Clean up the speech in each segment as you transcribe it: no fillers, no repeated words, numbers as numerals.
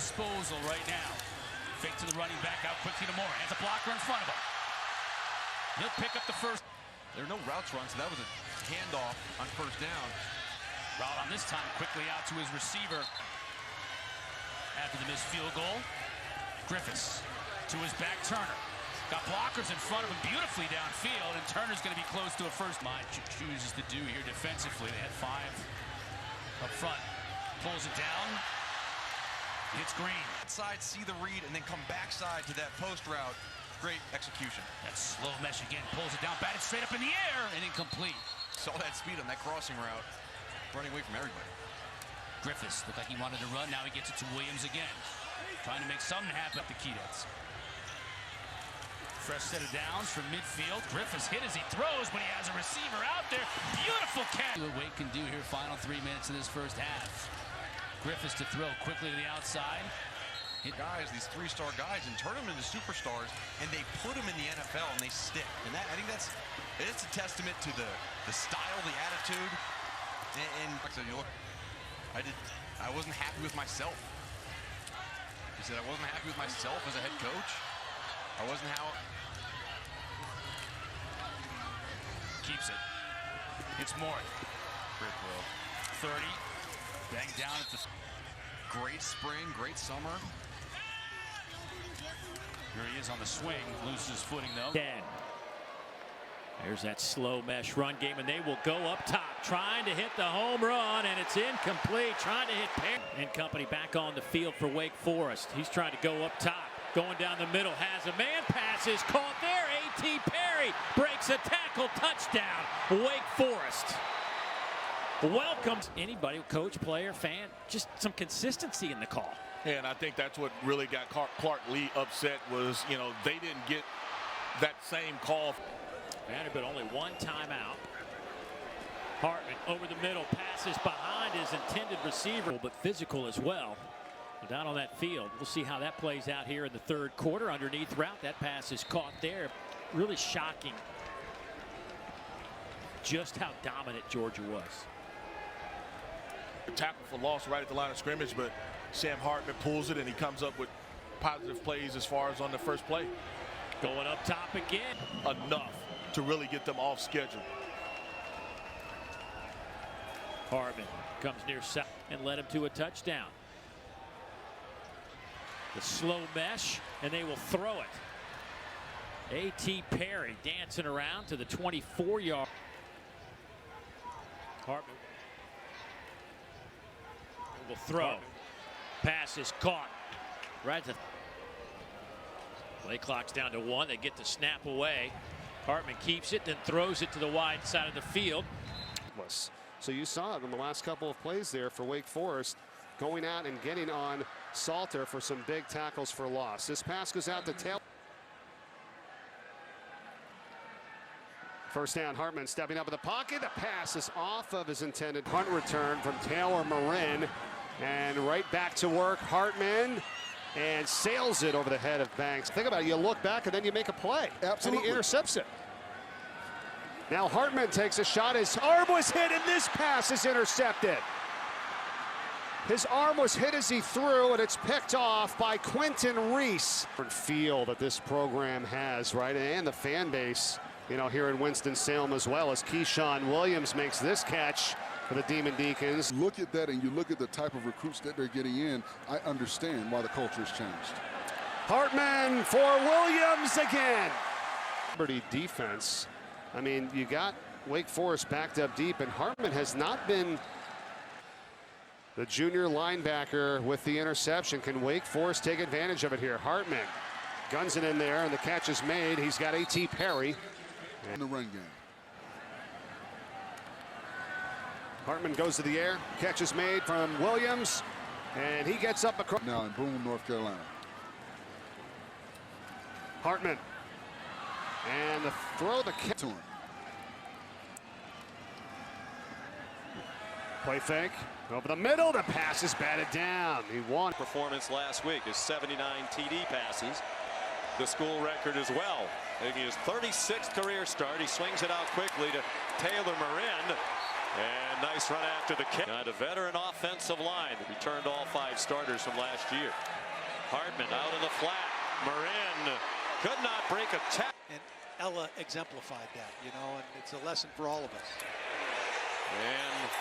disposal right now. Fake to the running back, out quickly to Moore. Has a blocker in front of him. He'll pick up the first. There are no routes run, so that was a handoff on first down. Route on this time, quickly out to his receiver. After the missed field goal, Griffiths to his back, Turner. Got blockers in front of him beautifully downfield, and Turner's going to be close to a first. Mind chooses to do here defensively. They had 5 up front. Pulls it down. Hits Green. Side, see the read, and then come backside to that post route. Great execution. That slow mesh again. Pulls it down, batted straight up in the air, and incomplete. Saw that speed on that crossing route. Running away from everybody. Griffiths looked like he wanted to run. Now he gets it to Williams again. Trying to make something happen at the Keydets. Fresh set of downs from midfield. Griffiths hit as he throws, but he has a receiver out there. Beautiful catch. What Wake can do here, final 3 minutes of this first half. Griffiths to throw quickly to the outside. Guys, these 3-star guys, and turn them into superstars, and they put them in the NFL and they stick. And that, I think it's a testament to the style, the attitude. And like I said, you look, I wasn't happy with myself. He said I wasn't happy with myself as a head coach. I wasn't how. Keeps it. It's Moore. Great throw. 30. Bang down at the. Great spring, great summer. Here he is on the swing. Loses his footing though. 10. There's that slow mesh run game, and they will go up top, trying to hit the home run, and it's incomplete. Trying to hit Perry and company back on the field for Wake Forest. He's trying to go up top, going down the middle, has a man, passes, caught there. A.T. Perry breaks a tackle, touchdown, Wake Forest. Welcomes anybody, coach, player, fan, just some consistency in the call. And I think that's what really got Clark Lee upset was, you know, they didn't get that same call. Vanderbilt only 1 timeout. Hartman over the middle, passes behind his intended receiver, but physical as well. Down on that field. We'll see how that plays out here in the third quarter. Underneath route, that pass is caught there. Really shocking just how dominant Georgia was. Tackle for loss right at the line of scrimmage, but Sam Hartman pulls it and he comes up with positive plays as far as on the first play. Going up top again. Enough to really get them off schedule. Hartman comes near south and led him to a touchdown. The slow mesh, and they will throw it. A.T. Perry dancing around to the 24-yard. Hartman will throw. Pass is caught. Right to play clock's down to 1. They get the snap away. Hartman keeps it, then throws it to the wide side of the field. So you saw it in the last couple of plays there for Wake Forest, going out and getting on Salter for some big tackles for loss. This pass goes out to Taylor. First down, Hartman stepping up in the pocket. The pass is off of his intended punt return from Taylor Marin. And right back to work, Hartman, and sails it over the head of Banks. Think about it, you look back and then you make a play. Absolutely. And he intercepts it. Now Hartman takes a shot. His arm was hit, and this pass is intercepted. His arm was hit as he threw, and it's picked off by Quentin Reese. Feel that this program has, right, and the fan base, you know, here in Winston-Salem as well, as Keyshawn Williams makes this catch for the Demon Deacons. Look at that, and you look at the type of recruits that they're getting in. I understand why the culture has changed. Hartman for Williams again. Liberty defense. I mean, you got Wake Forest backed up deep, and Hartman has not been the junior linebacker with the interception. Can Wake Forest take advantage of it here? Hartman guns it in there, and the catch is made. He's got A.T. Perry. In the run game. Hartman goes to the air. Catch is made from Williams, and he gets up across. Now in Boone, North Carolina. Hartman. And the throw, the catch. Play fake. Over the middle, the pass is batted down. He won. Performance last week is 79 TD passes. The school record as well. Making his 36th career start. He swings it out quickly to Taylor Marin. And nice run after the kick. A veteran offensive line that returned all 5 starters from last year. Hartman out in the flat. Marin could not break a tackle. And Ella exemplified that, you know, and it's a lesson for all of us.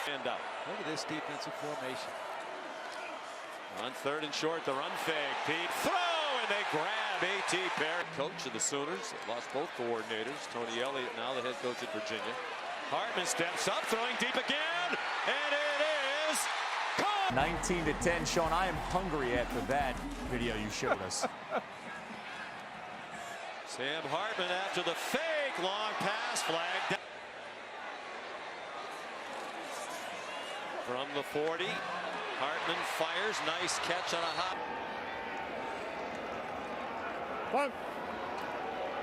And out. Look at this defensive formation. On 3rd and short, the run fake. Pete throw, and they grab A.T. Perry. Coach of the Sooners, lost both coordinators. Tony Elliott now the head coach at Virginia. Hartman steps up, throwing deep again, and it is caught. 19-10, Sean. I am hungry after that video you showed us. Sam Hartman after the fake, long pass, flag down. From the 40, Hartman fires, nice catch on a hop.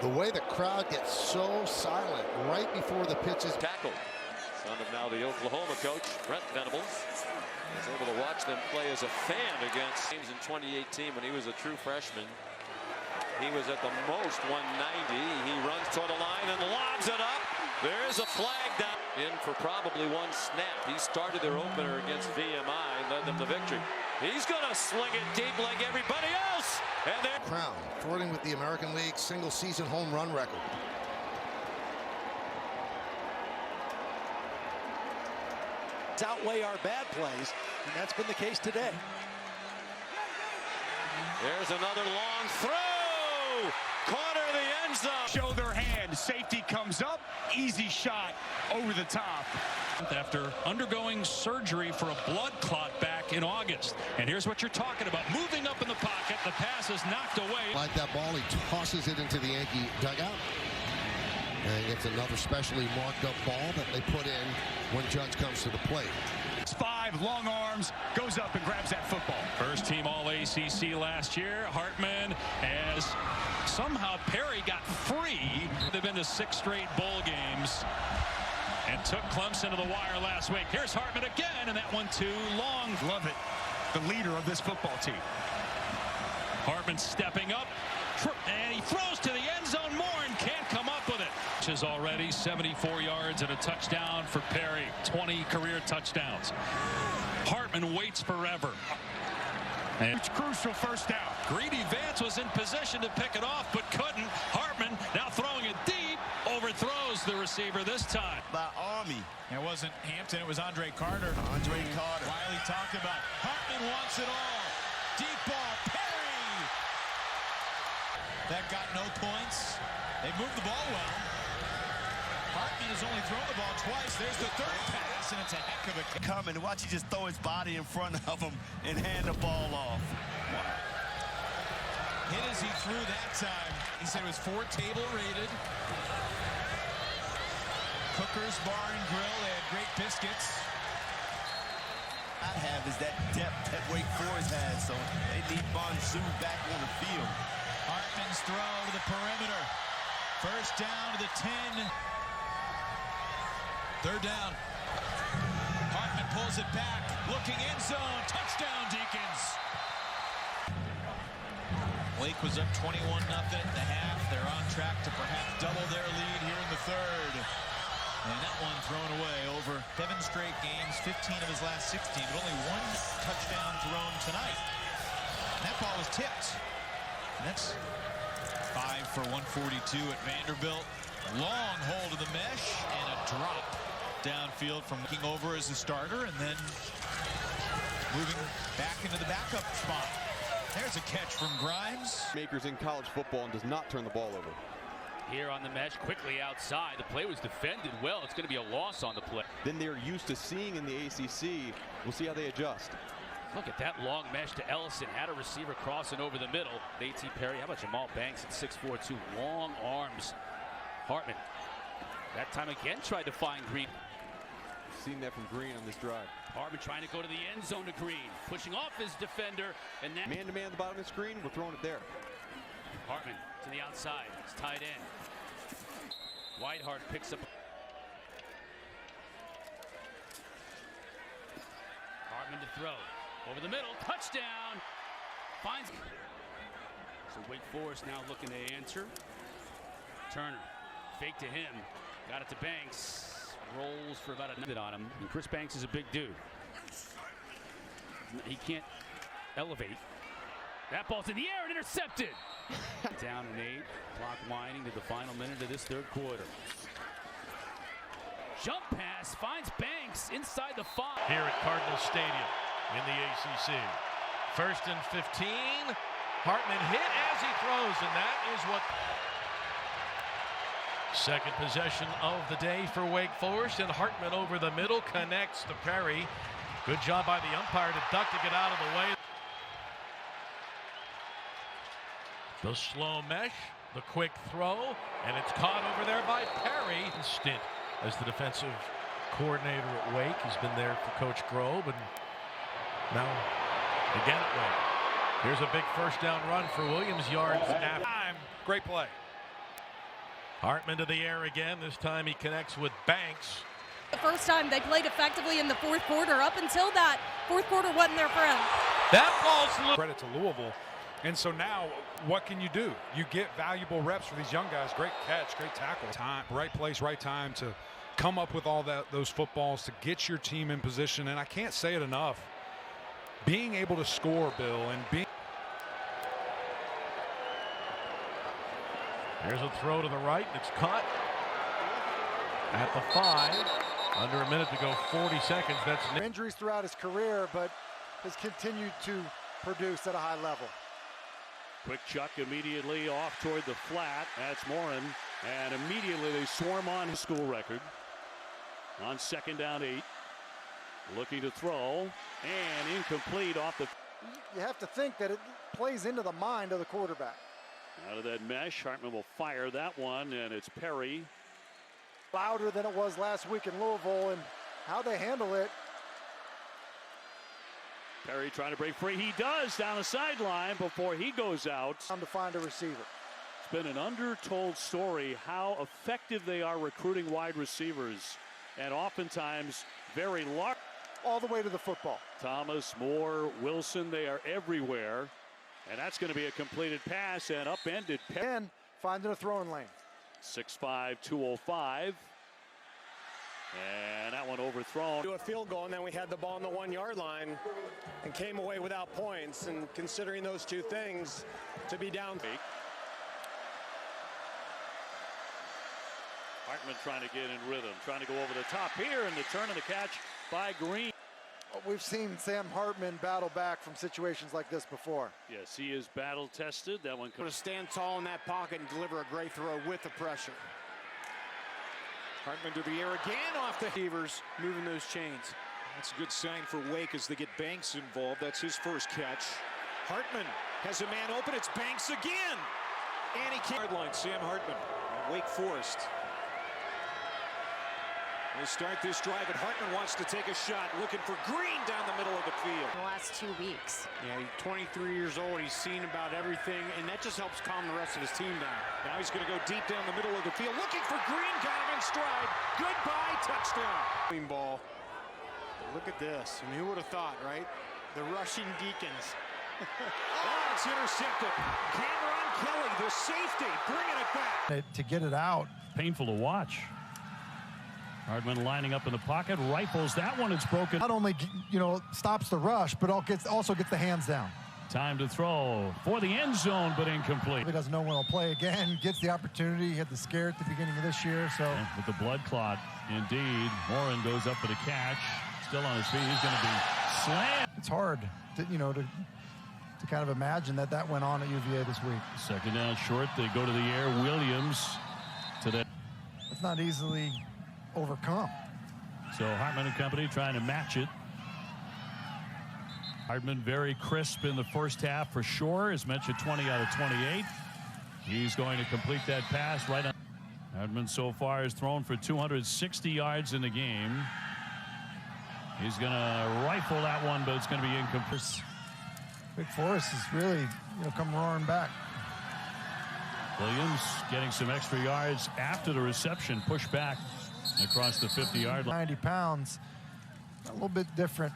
The way the crowd gets so silent right before the pitch is tackled. Son of now the Oklahoma coach, Brent Venables, was able to watch them play as a fan against teams in 2018 when he was a true freshman. He was at the most 190. He runs toward the line and lobs it up. There is a flag down in for probably 1 snap. He started their opener against VMI, led them to victory. He's going to sling it deep like everybody else. And then crown, flirting with the American League single-season home run record. Outweigh our bad plays, and that's been the case today. There's another long throw. Corner of the end zone. Show their hand. Safety comes up. Easy shot over the top. After undergoing surgery for a blood clot back in August. And here's what you're talking about. Moving up in the pocket. The pass is knocked away. Like that ball, he tosses it into the Yankee dugout. And gets another specially marked up ball that they put in when Judge comes to the plate. 5 long arms, goes up and grabs that football. First team All-ACC last year. Hartman, as somehow Perry got free. They've been to 6 straight bowl games and took Clemson to the wire last week. Here's Hartman again, and that one too long. Love it. The leader of this football team. Hartman stepping up, and he throws to the end zone more and can't come up with it. Is already 74 yards and a touchdown for Perry. 20 career touchdowns. Hartman waits forever. And it's crucial first down. Greedy Vance was in position to pick it off, but couldn't. Hartman now throwing it deep, overthrows the receiver this time. By Army. It wasn't Hampton, it was Andre Carter. Andre Carter. Wiley talked about Hartman wants it all. Deep ball, Perry. That got no points. They moved the ball well. Hartman has only thrown the ball twice. There's the 3rd pass, and it's a heck of a coming. Watch, he just throw his body in front of him and hand the ball off. hit as he threw that time. He said it was 4 table rated. Cooker's Bar and Grill. They had great biscuits. I have is that depth that Wake Forest has, so they need Bonsu back on the field. Hartman's throw to the perimeter. First down to the 10. 3rd down. Hartman pulls it back. Looking end zone. Touchdown, Deacons. Wake was up 21-0 at the half. They're on track to perhaps double their lead here in the 3rd. And that one thrown away over 7 straight games, 15 of his last 16, but only 1 touchdown thrown tonight. And that ball was tipped. And that's 5 for 142 at Vanderbilt. Long hold of the mesh and a drop downfield from looking over as a starter and then moving back into the backup spot. There's a catch from Grimes. Makers in college football and does not turn the ball over. Here on the mesh, quickly outside. The play was defended well. It's going to be a loss on the play. Then they're used to seeing in the ACC. We'll see how they adjust. Look at that long mesh to Ellison. Had a receiver crossing over the middle. A.T. Perry, how about Jamal Banks at 6'4", 2 long arms. Hartman, that time again, tried to find Green. Seen that from Green on this drive. Hartman trying to go to the end zone to Green. Pushing off his defender. And that man-to-man at the bottom of the screen, we're throwing it there. Hartman to the outside. It's tight end. Whitehart picks up. Hartman to throw. Over the middle. Touchdown. Finds. So Wake Forest now looking to answer. Turner. Fake to him. Got it to Banks. Rolls for about a minute on him, and Chris Banks is a big dude. He can't elevate. That ball's in the air and intercepted. Down an 8, clock winding to the final minute of this third quarter. Jump pass finds Banks inside the 5. Here at Cardinal Stadium in the ACC. 1st and 15. Hartman hit as he throws, and that is what... Second possession of the day for Wake Forest, and Hartman over the middle connects to Perry. Good job by the umpire to duck to get out of the way. The slow mesh, the quick throw, and it's caught over there by Perry. Stint as the defensive coordinator at Wake. He's been there for Coach Grobe, and now again at Wake. Here's a big first down run for Williams, yards after time. Great play. Hartman to the air again. This time he connects with Banks. The first time they played effectively in the fourth quarter. Up until that, fourth quarter wasn't their friend. That falls credit to Louisville. And so now, what can you do? You get valuable reps for these young guys. Great catch, great tackle. Time, right place, right time to come up with all those footballs to get your team in position. And I can't say it enough. Being able to score, Bill, and being... Here's a throw to the right. It's caught at the 5. Under a minute to go, 40 seconds. That's injuries throughout his career, but has continued to produce at a high level. Quick chuck immediately off toward the flat. That's Morin. And immediately they swarm on his school record. On 2nd down 8. Looking to throw. And incomplete off the... You have to think that it plays into the mind of the quarterback. Out of that mesh, Hartman will fire that one, and it's Perry. Louder than it was last week in Louisville, and how they handle it. Perry trying to break free. He does down the sideline before he goes out. Time to find a receiver. It's been an undertold story how effective they are recruiting wide receivers, and oftentimes very large. All the way to the football. Thomas, Moore, Wilson, they are everywhere. And that's going to be a completed pass and upended. And finding a throwing lane. 6'5", 205. And that one overthrown. Do a field goal, and then we had the ball on the 1 yard line and came away without points. And considering those two things, to be down. Hartman trying to get in rhythm, trying to go over the top here, and the turn and the catch by Green. We've seen Sam Hartman battle back from situations like this before. Yes, he is battle tested. That one could stand tall in that pocket and deliver a great throw with the pressure. Hartman to the air again off the receivers, moving those chains. That's a good sign for Wake as they get Banks involved. That's his first catch. Hartman has a man open. It's Banks again. And he can't. Hardline, Sam Hartman, Wake Forest. They start this drive, and Hartman wants to take a shot, looking for Green down the middle of the field. In the last 2 weeks. Yeah, he's 23 years old. He's seen about everything, and that just helps calm the rest of his team down. Now he's going to go deep down the middle of the field, looking for Green, got him in stride. Goodbye, touchdown. Clean ball. Look at this. I mean, who would have thought, right? The rushing Deacons. Oh, it's intercepted. Cameron Kelly, the safety, bringing it back. To get it out. painful to watch. Hardman lining up in the pocket, rifles that one. It's broken. Not only, stops the rush, but also gets the hands down. Time to throw for the end zone, but incomplete. He doesn't know when he'll play again. Gets the opportunity. He had the scare at the beginning of this year. So with the blood clot, indeed. Morin goes up for the catch. Still on his feet. He's going to be slammed. It's hard to kind of imagine that went on at UVA this week. Second down short. They go to the air. Williams to the. It's not easily overcome. So Hartman and company trying to match it. Hardman very crisp in the first half for sure. As mentioned, 20 out of 28. He's going to complete that pass right on. Hardman so far has thrown for 260 yards in the game. He's going to rifle that one, but it's going to be incomplete. Wake Forest is really come roaring back. Williams getting some extra yards after the reception, push back across the 50-yard line. 90 pounds, a little bit different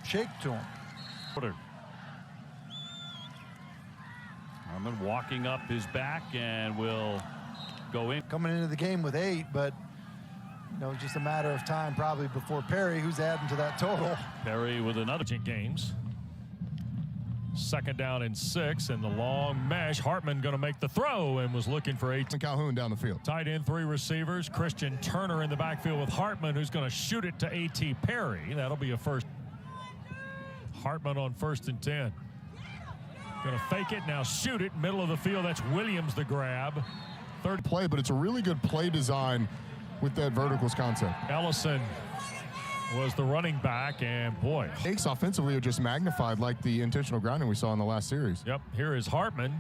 shape to him. Hartman walking up his back and will go in. Coming into the game with 8, but just a matter of time probably before Perry, who's adding to that total. Perry with another games. 2nd down and 6, and the long mesh. Hartman going to make the throw and was looking for Calhoun down the field. Tight end, 3 receivers. Christian Turner in the backfield with Hartman, who's going to shoot it to A.T. Perry. That'll be a first. Hartman on 1st and 10. Going to fake it, now shoot it, middle of the field. That's Williams the grab. 3rd play, but it's a really good play design with that verticals concept. Ellison was the running back, and boy. Mistakes offensively are just magnified like the intentional grounding we saw in the last series. Yep, here is Hartman.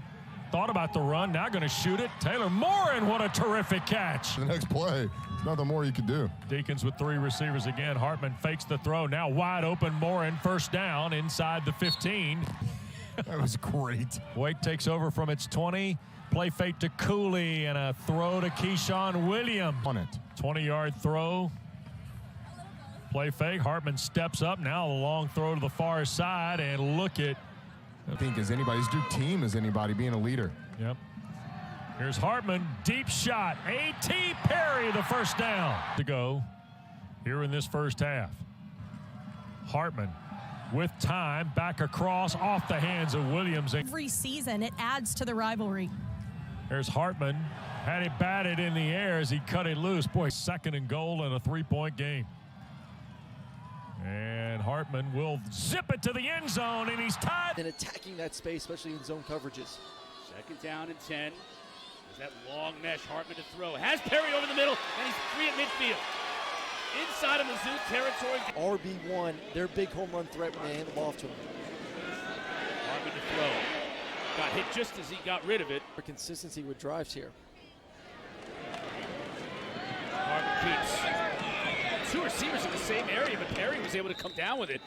Thought about the run, now going to shoot it. Taylor Morin, what a terrific catch. The next play, there's nothing more you could do. Deacons with 3 receivers again. Hartman fakes the throw, now wide open. Morin, 1st down inside the 15. That was great. Wake takes over from its 20. Play fake to Cooley and a throw to Keyshawn Williams. On it. 20-yard throw. Play fake. Hartman steps up. Now a long throw to the far side, and look at. I think as anybody's due team as anybody being a leader. Yep. Here's Hartman. Deep shot. A.T. Perry, the 1st down to go here in this first half. Hartman with time back across off the hands of Williams. Every season it adds to the rivalry. There's Hartman. Had it batted in the air as he cut it loose. Boy, 2nd and goal and a 3-point game. And Hartman will zip it to the end zone, and he's tied. And attacking that space, especially in zone coverages. 2nd down and 10. There's that long mesh. Hartman to throw. Has Perry over the middle, and he's free at midfield. Inside of Mizzou territory. RB1, their big home run threat when they hand the ball off to him. Hartman to throw. Got hit just as he got rid of it. For consistency with drives here. Hartman keeps 2 receivers in the same area, but Perry was able to come down with it.